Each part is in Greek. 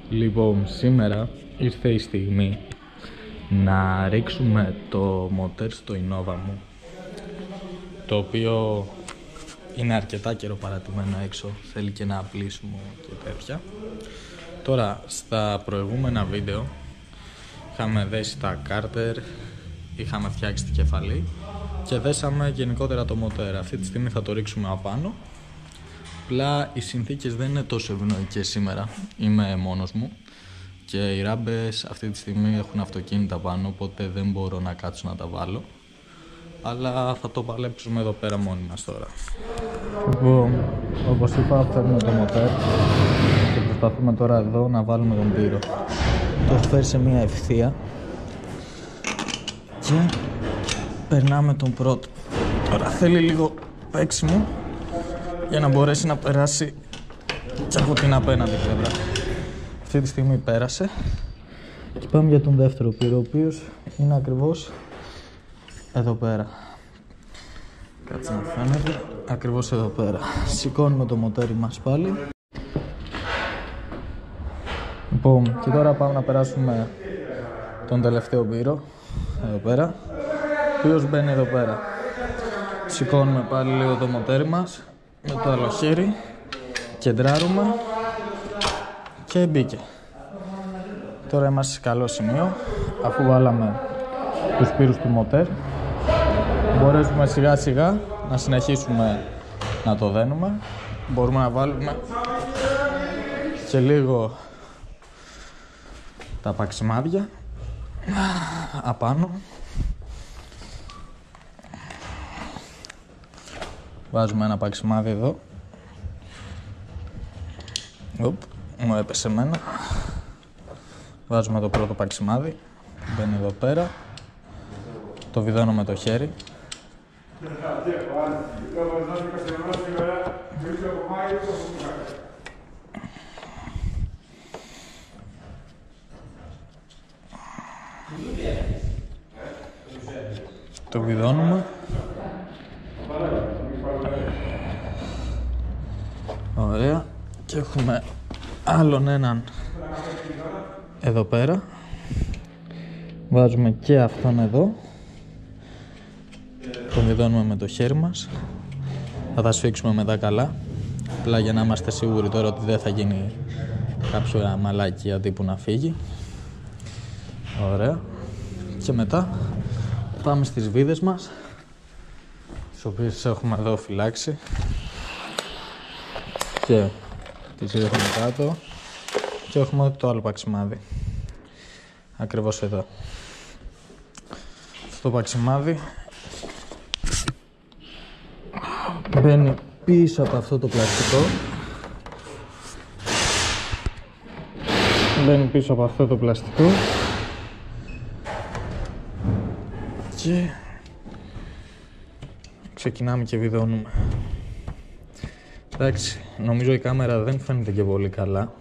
Λοιπόν, σήμερα ήρθε η στιγμή να ρίξουμε το μοτέρ στο Innova μου, το οποίο είναι αρκετά καιρό παρατημένο έξω, θέλει και ένα πλύσιμο και τέτοια. Τώρα, στα προηγούμενα βίντεο είχαμε δέσει τα κάρτερ, είχαμε φτιάξει τη κεφαλή και δέσαμε γενικότερα το μοτέρ. Αυτή τη στιγμή θα το ρίξουμε απάνω. Απλά οι συνθήκες δεν είναι τόσο ευνοϊκές σήμερα, είμαι μόνος μου και οι ράμπες αυτή τη στιγμή έχουν αυτοκίνητα πάνω, οπότε δεν μπορώ να κάτσω να τα βάλω, αλλά θα το παλέψουμε εδώ πέρα μόνοι μας τώρα. Λοιπόν, όπως είπα, φέρνουμε το μοτέρ και προσπαθούμε τώρα εδώ να βάλουμε τον πύρο. Το έχω φέρει σε μια ευθεία και περνάμε τον πρώτο. Τώρα θέλει λίγο παίξιμο για να μπορέσει να περάσει και από την απέναντι πλευρά. Αυτή τη στιγμή πέρασε και πάμε για τον δεύτερο πύρο, ο οποίος είναι ακριβώς εδώ πέρα. Κάτσε να φαίνεται, ακριβώς εδώ πέρα. Σηκώνουμε το μοτέρι μας πάλι. Λοιπόν, και τώρα πάμε να περάσουμε τον τελευταίο πύρο, εδώ πέρα, ο οποίος μπαίνει εδώ πέρα. Σηκώνουμε πάλι λίγο το μοτέρι μας με το άλλο χέρι, κεντράρουμε και μπήκε. Τώρα είμαστε σε καλό σημείο, αφού βάλαμε τους πύρους του μοτέρ. Μπορέσουμε σιγά σιγά να συνεχίσουμε να το δένουμε. Μπορούμε να βάλουμε και λίγο τα παξιμάδια απάνω. Βάζουμε ένα παξιμάδι εδώ. Μου έπεσε εμένα. Βάζουμε το πρώτο παξιμάδι. Μπαίνει εδώ πέρα. Το βιδώνω με το χέρι. Το βιδώνουμε. Ωραία. Και έχουμε άλλον έναν εδώ πέρα. Βάζουμε και αυτόν εδώ. Τον βιδώνουμε με το χέρι μας. Θα τα σφίξουμε μετά καλά. Απλά για να είμαστε σίγουροι τώρα ότι δεν θα γίνει κάποιο μαλάκι τύπου να φύγει. Ωραία. Και μετά πάμε στις βίδες μας, τις οποίες έχουμε εδώ φυλάξει. Και τις ρίχνουμε κάτω και έχουμε το άλλο παξιμάδι ακριβώς εδώ. Αυτό το παξιμάδι μπαίνει πίσω από αυτό το πλαστικό. Μπαίνει πίσω από αυτό το πλαστικό και ξεκινάμε και βιδώνουμε. Εντάξει, νομίζω η κάμερα δεν φαίνεται και πολύ καλά,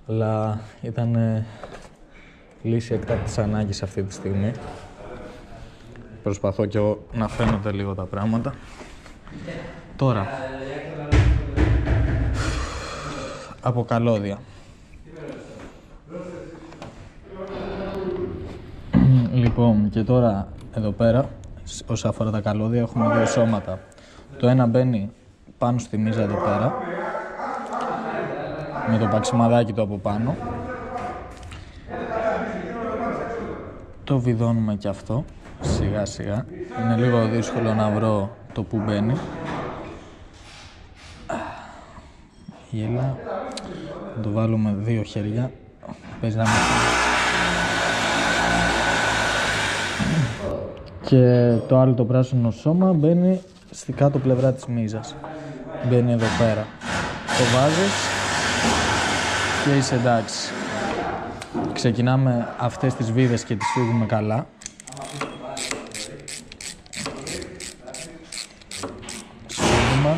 αλλά ήταν λύση εκτάκτης ανάγκης αυτή τη στιγμή. Προσπαθώ και εγώ να φαίνονται λίγο τα πράγματα. Τώρα, από καλώδια. Λοιπόν, και τώρα εδώ πέρα, όσον αφορά τα καλώδια, έχουμε δύο σώματα. Το ένα μπαίνει πάνω στη μίζα εδώ πέρα, με το παξιμαδάκι του από πάνω. Το βιδώνουμε και αυτό, σιγά σιγά. Είναι λίγο δύσκολο να βρω το που μπαίνει. Γέλα. Θα το βάλουμε δύο χέρια. Παίζει να μην... Και το άλλο το πράσινο σώμα μπαίνει στη κάτω πλευρά της μίζας. Μπαίνει εδώ πέρα. Το βάζεις και είσαι εντάξει. Ξεκινάμε αυτές τις βίδες και τις φύγουμε καλά. Σφίγγουμε.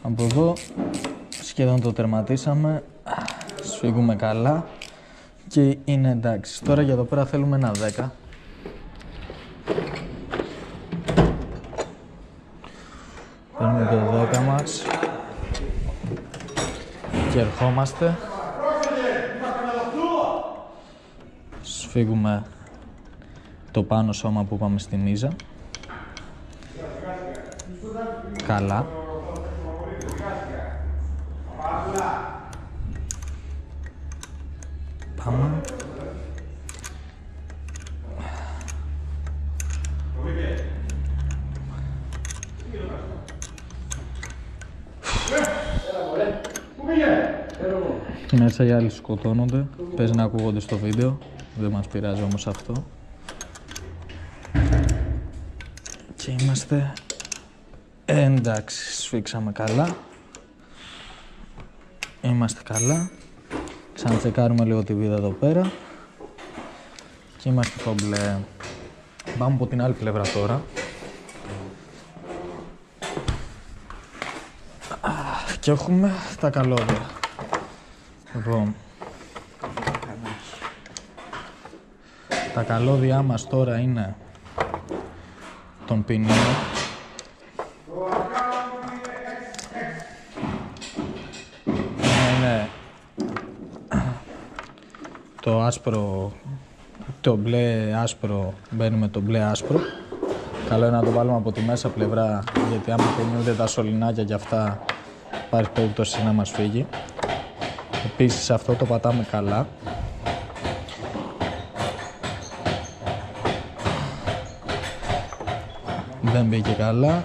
Από εδώ σχεδόν το τερματίσαμε. Σφίγγουμε καλά και είναι εντάξει. Τώρα για εδώ πέρα θέλουμε ένα 10. Παίρνουμε το 10 μας και ερχόμαστε. Σφίγγουμε το πάνω σώμα που είπαμε στη μίζα. Καλά. Πάμε. Μέσα οι άλλοι σκοτώνονται. Παίζει να ακούγονται στο βίντεο. Δεν μας πειράζει όμως αυτό. Και είμαστε εντάξει, σφίξαμε καλά. Είμαστε καλά. Ξανατσεκάρουμε λίγο τη βίδα εδώ πέρα. Και είμαστε κομπλέ. Πάμε από την άλλη πλευρά τώρα. Και έχουμε τα καλώδια. Λοιπόν, τα καλώδια μας τώρα είναι των ποινίων. Είναι το άσπρο, το μπλε άσπρο μπαίνει με το μπλε άσπρο. Καλό είναι να το βάλουμε από τη μέσα πλευρά, γιατί άμα πινούνται τα σωληνάκια και αυτά υπάρχει περίπτωση να μας φύγει. Επίσης αυτό το πατάμε καλά. Δεν μπήκε καλά.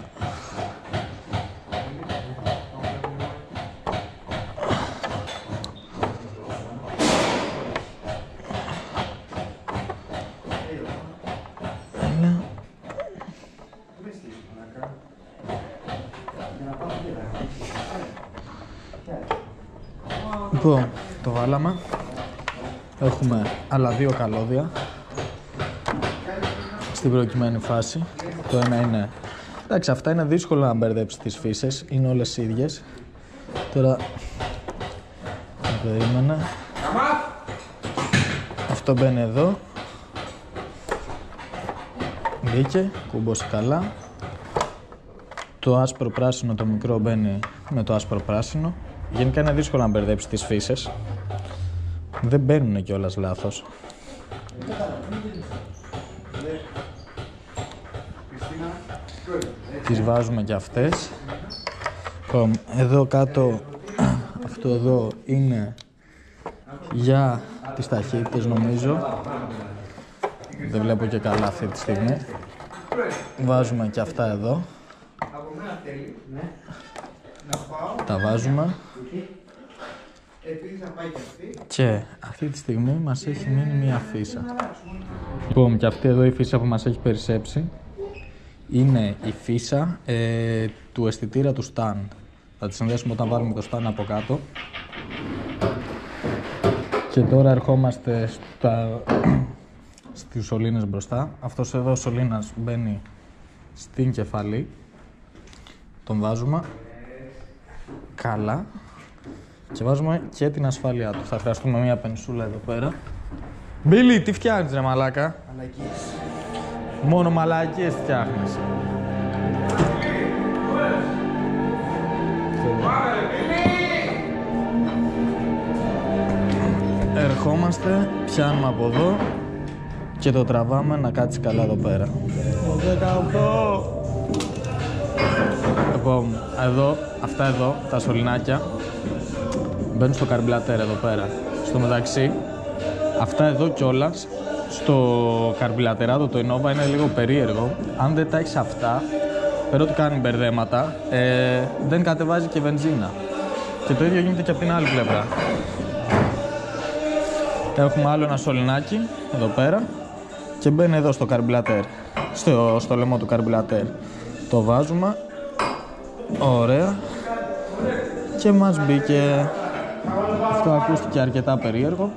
Λοιπόν, το βάλαμε. Έχουμε άλλα δύο καλώδια στην προκειμένη φάση. Το ένα είναι... Εντάξει, αυτά είναι δύσκολο να μπερδέψει τις φύσες. Είναι όλες ίδιες. Τώρα... περίμενα. Αυτό μπαίνει εδώ. Μπήκε, κουμπώσει καλά. Το άσπρο πράσινο, το μικρό, μπαίνει με το άσπρο πράσινο. Γενικά είναι δύσκολο να μπερδέψει τις φύσες. Δεν μπαίνουν κιόλας λάθος. Τις βάζουμε κι αυτές. Εδώ κάτω, αυτό εδώ είναι για τις ταχύτητες νομίζω. Δεν βλέπω και καλά αυτή τη στιγμή. Βάζουμε κι αυτά εδώ. Τα βάζουμε. Και αυτή τη στιγμή μας έχει μείνει μία φύσα. Λοιπόν, και αυτή εδώ η φύσα που μας έχει περισσέψει είναι η φύσα του αισθητήρα του stand. Θα τη συνδέσουμε όταν βάλουμε το stand από κάτω. Και τώρα ερχόμαστε στους σωλήνες μπροστά. Αυτός εδώ ο σωλήνας μπαίνει στην κεφαλή. Τον βάζουμε καλά. Και βάζουμε και την ασφάλειά του. Θα χρειαστούμε μία πενσούλα εδώ πέρα. Μπίλι, τι φτιάχνεις ρε μαλάκα? Μαλακίες. Μόνο μαλακίες φτιάχνεις. Ερχόμαστε, πιάνουμε από εδώ και το τραβάμε να κάτσει καλά εδώ πέρα. 18. Λοιπόν, εδώ, αυτά εδώ, τα σωληνάκια μπαίνουν στο καρμπιλατέρ εδώ πέρα. Στο μεταξύ, αυτά εδώ κιόλας, στο καρμπιλατεράτο το Innova είναι λίγο περίεργο. Αν δεν τα έχεις αυτά, πέρα ότι κάνει μπερδέματα, δεν κατεβάζει και βενζίνα. Και το ίδιο γίνεται και από την άλλη πλευρά. Έχουμε άλλο ένα σωληνάκι εδώ πέρα και μπαίνει εδώ στο καρμπιλατέρ, στο λαιμό του καρμπιλατέρ. Το βάζουμε, ωραία, και μας μπήκε. Αυτό ακούστηκε αρκετά περίεργο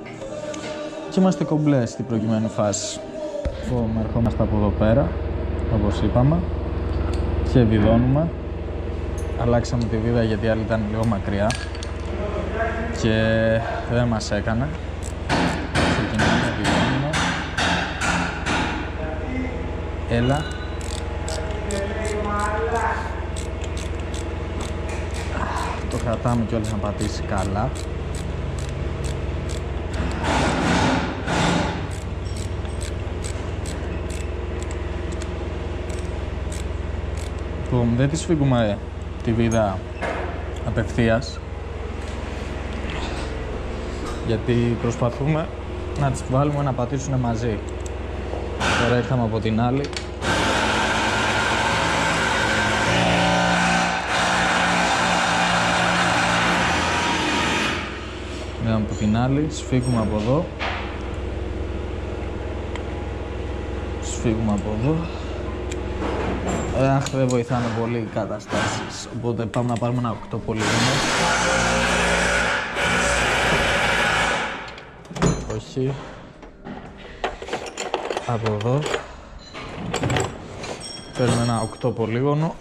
και είμαστε κομπλέ στην προκειμένη φάση. Λοιπόν, ερχόμαστε από εδώ πέρα, όπως είπαμε, και βιδώνουμε. Αλλάξαμε τη βίδα γιατί η άλλη ήταν λίγο μακριά και δεν μας έκανε. Ξεκινάμε, βιδώνουμε. Έλα. κρατάμε κιόλας να πατήσει καλά. Δεν τη σφίγγουμε τη βίδα απευθείας, γιατί προσπαθούμε να τις βάλουμε να πατήσουν μαζί. Τώρα ήρθαμε από την άλλη. Ήρθαμε από την άλλη, σφίγγουμε από εδώ. Σφίγγουμε από εδώ. Αχ, δεν βοηθάνε πολύ οι καταστάσεις, οπότε πάμε να πάρουμε ένα 8 πολύγωνο. Όχι. Από εδώ. Παίρνουμε ένα 8 πολύγωνο.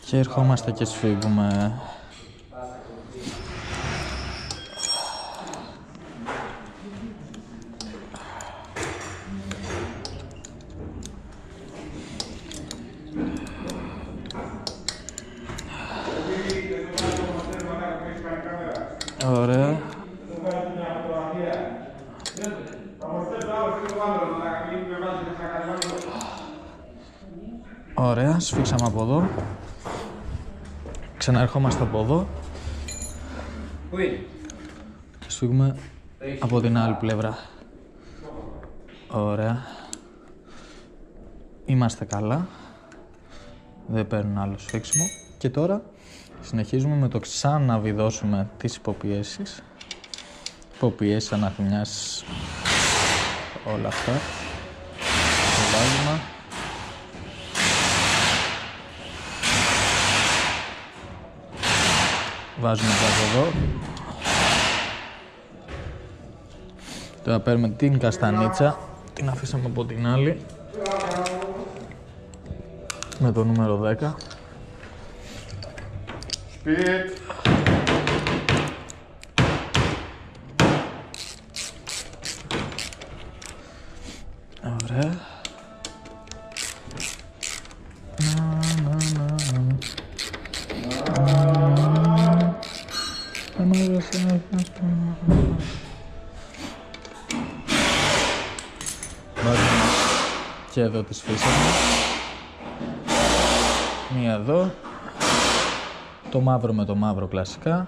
Και ερχόμαστε και σφίγγουμε. Ωραία. Ωραία, σφίξαμε από εδώ. Ξαναερχόμαστε από εδώ. Και σφίγγουμε από την άλλη πλευρά. Ωραία. Είμαστε καλά. Δεν παίρνουν άλλο σφίξιμο. Και τώρα συνεχίζουμε με το ξαναβιδώσουμε τις υποπιέσεις. Υποπιέσεις, αναθυμιάσεις, όλα αυτά. Το βάζουμε. Βάζουμε το από εδώ. Τώρα παίρνουμε την καστανίτσα. Την αφήσαμε από την άλλη. Με το νούμερο 10. Ωραία. Βάζουμε και εδώ τις φύσαμε. Μία εδώ. Το μαύρο με το μαύρο κλασικά.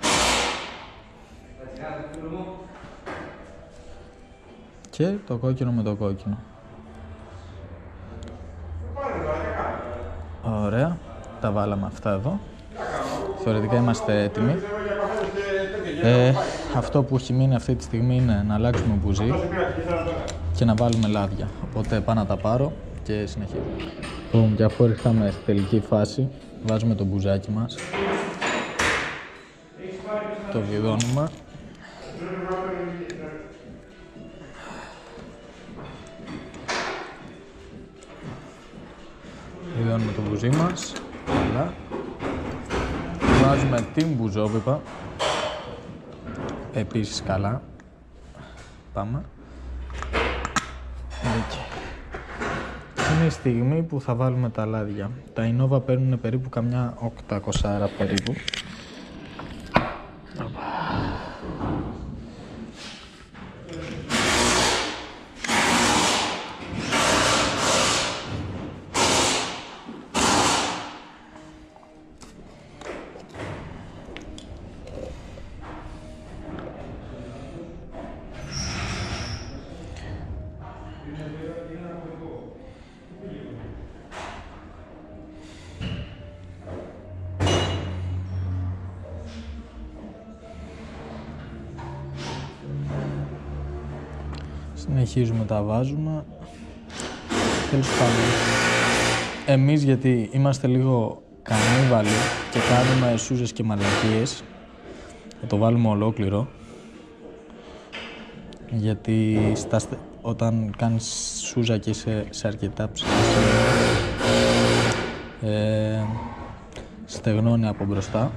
Και το κόκκινο με το κόκκινο. Ωραία. Τα βάλαμε αυτά εδώ. Θεωρητικά είμαστε έτοιμοι. Αυτό που έχει μείνει αυτή τη στιγμή είναι να αλλάξουμε μπουζί και να βάλουμε λάδια. Οπότε πάω να τα πάρω και συνεχίζουμε. Και αφού ήρθαμε στη τελική φάση, βάζουμε το μπουζάκι μας. Το βιδώνουμε. Βιδώνουμε το μπουζί μας. Καλά. Βάζουμε την μπουζόπιπα. Επίσης καλά. Πάμε. Εκεί. Είναι η στιγμή που θα βάλουμε τα λάδια. Τα Innova παίρνουν περίπου καμιά 800 περίπου. Συνεχίζουμε, τα βάζουμε. Τέλος πάντων, εμείς γιατί είμαστε λίγο κανίβαλοι και κάνουμε σούζες και μαλακίες, θα το βάλουμε ολόκληρο. Γιατί όταν κάνεις σούζα και είσαι σε αρκετά ψυχή, στεγνώνει από μπροστά.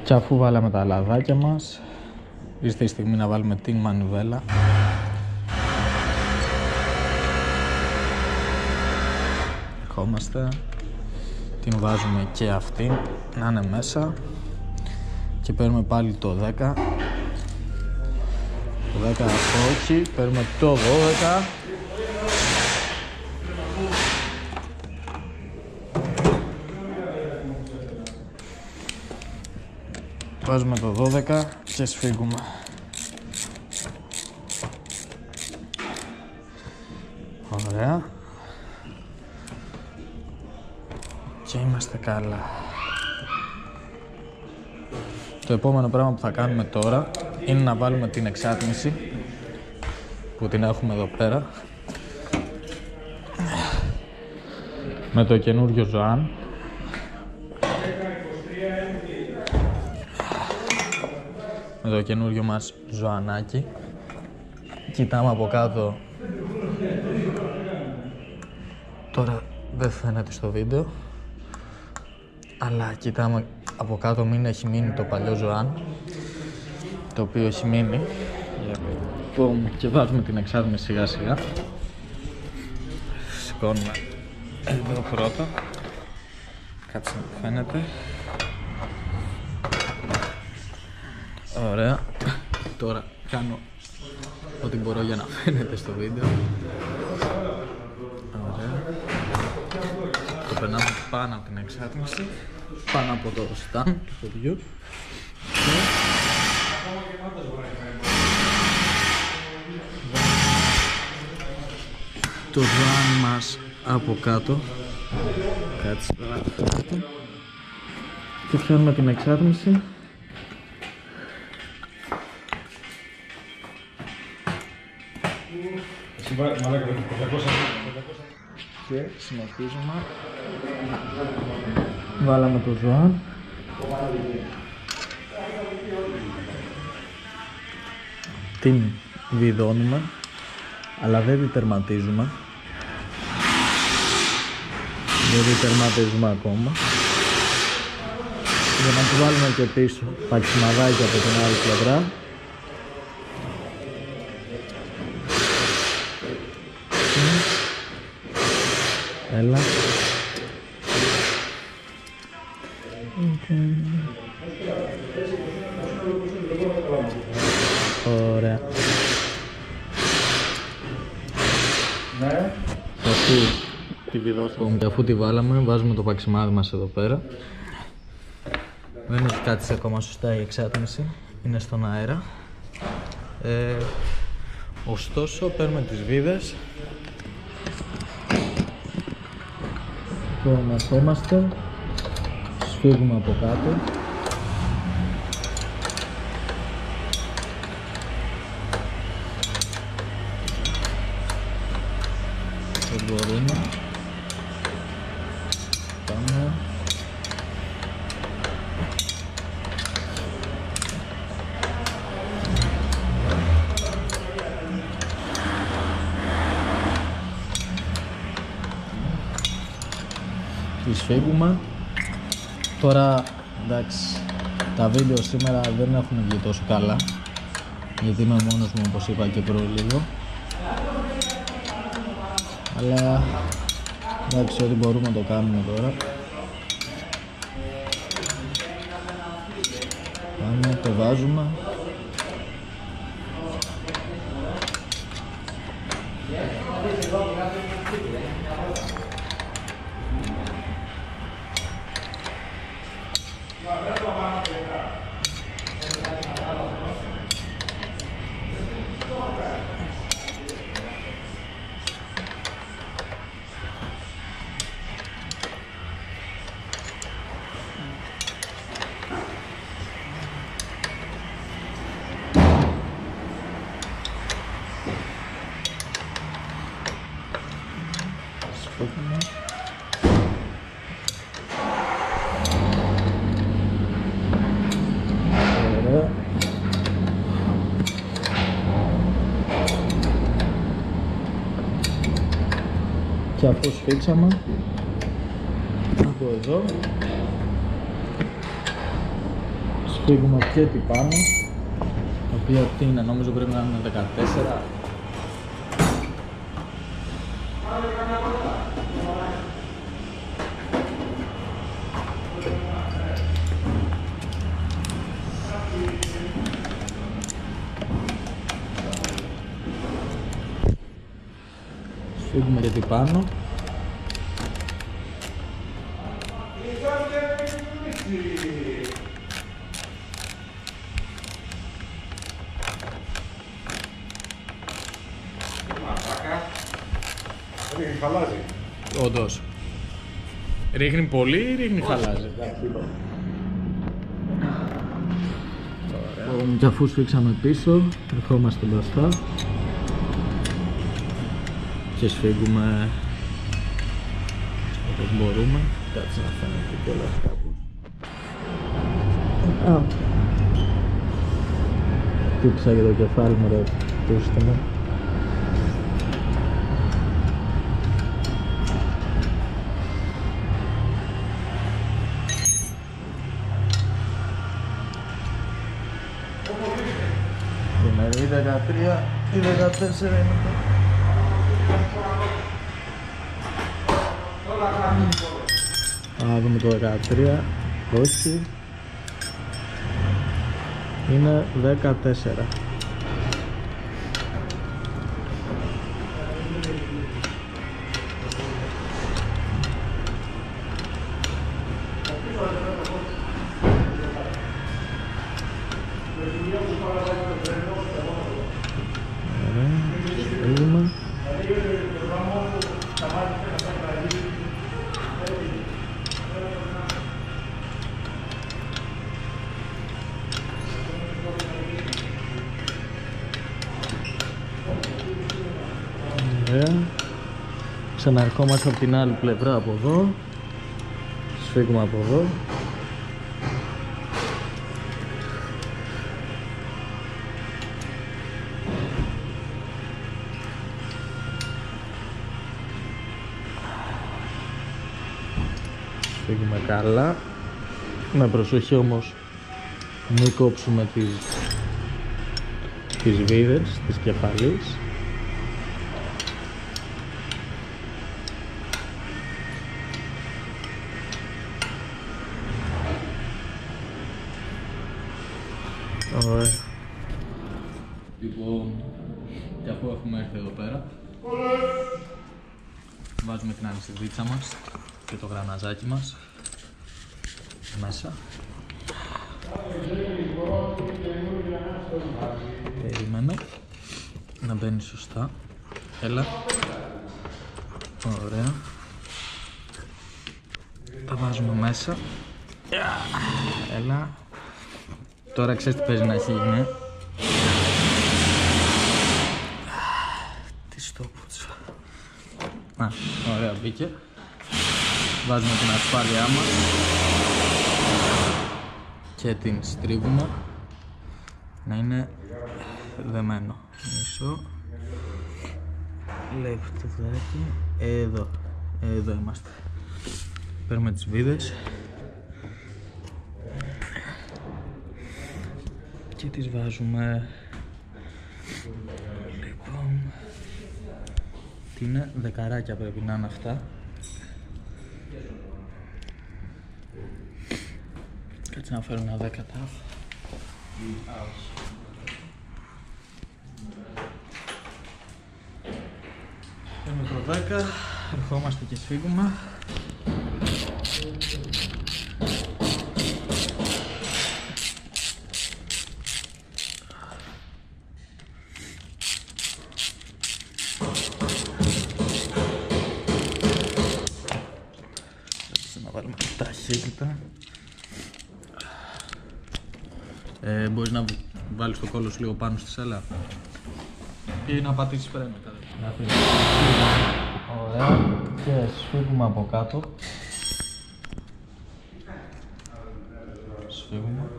Και αφού βάλαμε τα λαδάκια μας, ήρθε η στιγμή να βάλουμε την μανιβέλα. ερχόμαστε, την βάζουμε και αυτή να είναι μέσα και παίρνουμε πάλι το 10. Το 10 όχι, παίρνουμε το 12. Βάζουμε το 12 και σφίγγουμε. Ωραία. Και είμαστε καλά. Το επόμενο πράγμα που θα κάνουμε τώρα είναι να βάλουμε την εξάτμιση που την έχουμε εδώ πέρα με το καινούριο ζωάν. Με το καινούριο μας ζωανάκι. Κοιτάμε από κάτω. Τώρα δεν φαίνεται στο βίντεο, αλλά κοιτάμε από κάτω μην έχει μείνει το παλιό ζωάν, το οποίο έχει μείνει. Και βάζουμε την εξάτμιση σιγά σιγά. Σηκώνουμε εδώ πρώτα. Κάτσε να φαίνεται. Ωραία. Τώρα κάνω ό,τι μπορώ για να φαίνεται στο βίντεο. Ωραία. Το περνάμε πάνω από την εξάτμιση, πάνω από το stand του ποδιού. Το ζωάν μας από κάτω. Κάτσε κάτω. Και φτιάχνουμε την εξάτμιση. Και συνεχίζουμε. Βάλαμε το ζωάν. Την βιδώνουμε, αλλά δεν την τερματίζουμε. Δεν την τερματίζουμε ακόμα. Για να του βάλουμε και πίσω παξιμαδάκι από την άλλη πλευρά. Έλα. Ωραία. Και αφού τη βάλαμε, βάζουμε το παξιμάδι μας εδώ πέρα. Δεν έχει κάτσει ακόμα σωστά η εξάτμιση, είναι στον αέρα. Ωστόσο, παίρνουμε τις βίδες. Τώρα ερχόμαστε, σφίγγουμε από κάτω. Δεν μπορούμε. Πάμε. Τις φύγουμε. Τώρα εντάξει, τα βίντεο σήμερα δεν έχουν βγει τόσο καλά, γιατί είμαι μόνος μου όπως είπα και πριν λίγο. Αλλά εντάξει, ό,τι μπορούμε να το κάνουμε τώρα. Πάμε, το βάζουμε. Ωραία. Και αφού σφίξαμε από εδώ, σφίγγουμε και την πάνω, η οποία τι είναι, νομίζω πρέπει να είναι 14. Σφίγγουμε γιατί πάνω. Ρίχνει, χαλάζει. Όντως. Ρίχνει πολύ ή ρίχνει χαλάζει? Και αφού σφίξαμε πίσω, ερχόμαστε μπροστά και σφίγγουμε όπως μπορούμε. Κάτσε να φαίνεται κιόλας κάπου. Χτύπησα για το κεφάλι μου, ρε, πούστε μου. Ή 13 ή 14 είναι το. Να δούμε το 13. Όχι. Είναι 14. Ξαναρχόμαστε από την άλλη πλευρά από εδώ. Σφίγγουμε από εδώ. Σφίγγουμε καλά. Με προσοχή όμως, μην κόψουμε τις βίδες της κεφαλής. Ωραία. Λοιπόν, και αφού έχουμε έρθει εδώ πέρα, βάζουμε την αλυσιδίτσα μας και το γραναζάκι μας μέσα. Περιμένω να μπαίνει σωστά. Έλα. Ωραία. Τα βάζουμε μέσα. Έλα. Τώρα ξέρεις τι παίζει να γίνει. Τι στο πούτσο. Ωραία, μπήκε. Βάζουμε την ασφάλειά μας και την στρίβουμε να είναι δεμένο. Μισό λεπτοδάκι. Εδώ είμαστε. Παίρνουμε τις βίδες και τις βάζουμε. Λοιπόν, τι είναι, δεκαράκια πρέπει να είναι αυτά. Κάτσε να φέρω ένα 10 τάφ. Παίρνουμε το 10, ερχόμαστε και σφίγγουμε. Να βάλουμε ταχύτητα. Μπορείς να βάλεις το κόλλο σου λίγο πάνω στη σέλα ή να πατήσεις φρένο. Ωραία, και σφίγγουμε από κάτω. Σφίγγουμε.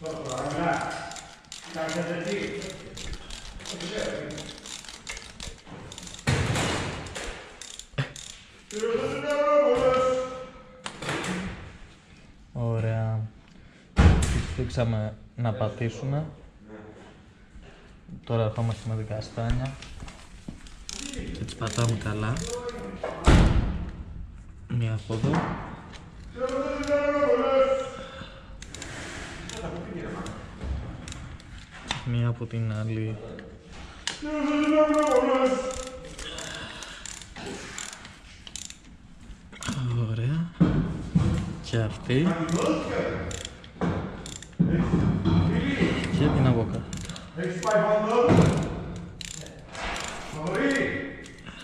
Ωραία. Τις φίξαμε να πατήσουν. Τώρα ερχόμαστε με δικαστάνια και τις πατάμε καλά. Μία από εδώ. Μία από την άλλη. Ωραία. Και αυτή. Και την από κάτω. Έχεις πάει βαντάρους?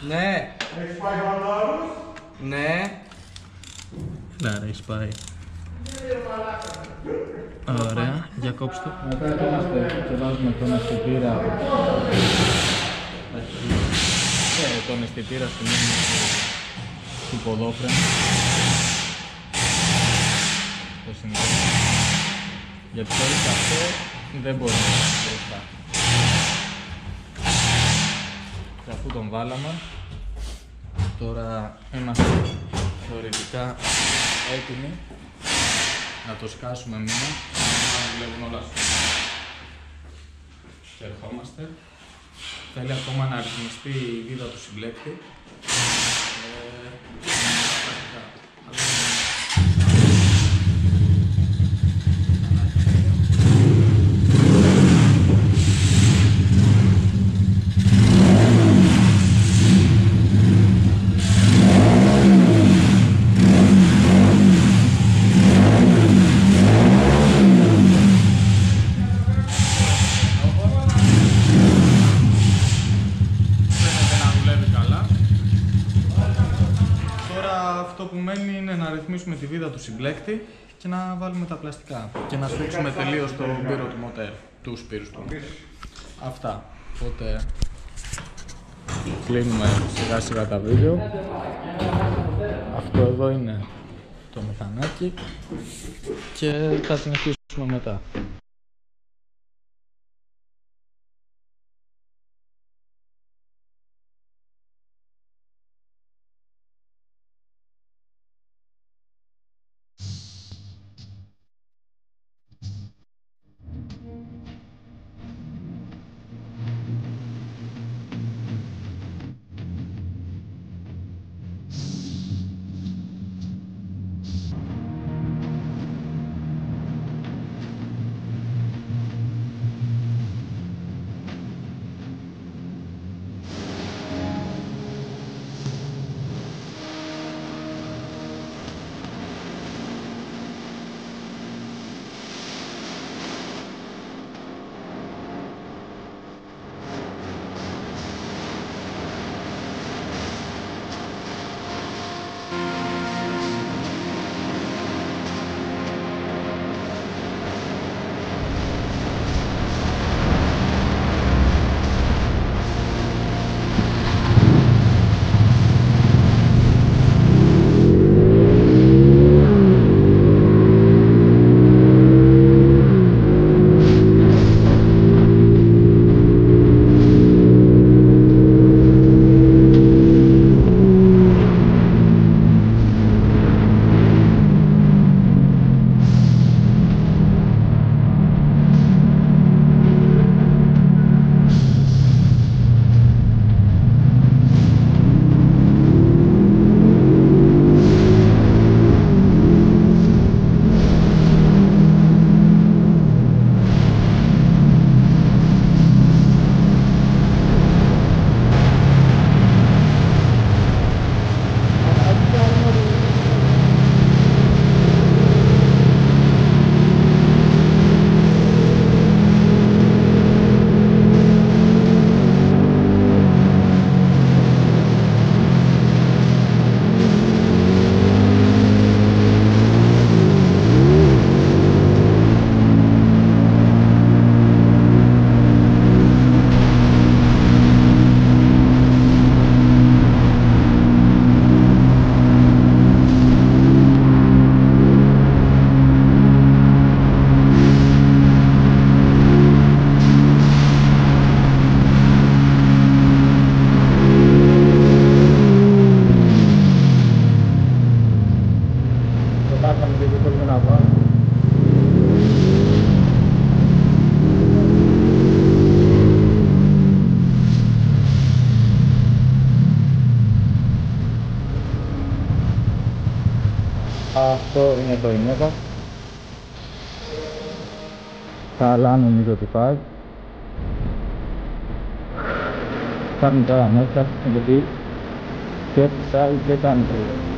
Ναι. Έχεις πάει βαντάρους? Ναι. Λάρα, έχεις πάει. Ωραία, για κόψτε. Μετά ερχόμαστε και βάζουμε τον αισθητήρα. Τον αισθητήρα στη μήνυ του ποδόφρενου. Το συνδέουμε. Γιατί χωρίς αυτό δεν μπορούμε να το μπροστά. Και αφού τον βάλαμε, τώρα είμαστε θεωρητικά έτοιμοι να το σκάσουμε μήνα, να βλέπουν όλα αυτά. Και ερχόμαστε. Θέλει ακόμα να ρυθμιστεί η βίδα του συμπλέκτη. Ρυθμίσουμε τη βίδα του συμπλέκτη και να βάλουμε τα πλαστικά και να σφίξουμε τελείως το πύρο του μοτέρ, του σπύρους του. Αυτά. Οπότε κλείνουμε σιγά σιγά τα βίντεο. Αυτό εδώ είναι το μηχανάκι και θα συνεχίσουμε μετά. Kenapa? Ini apa? Jalan ini 25 kan jalan jadi dia bisa ikutan tuh.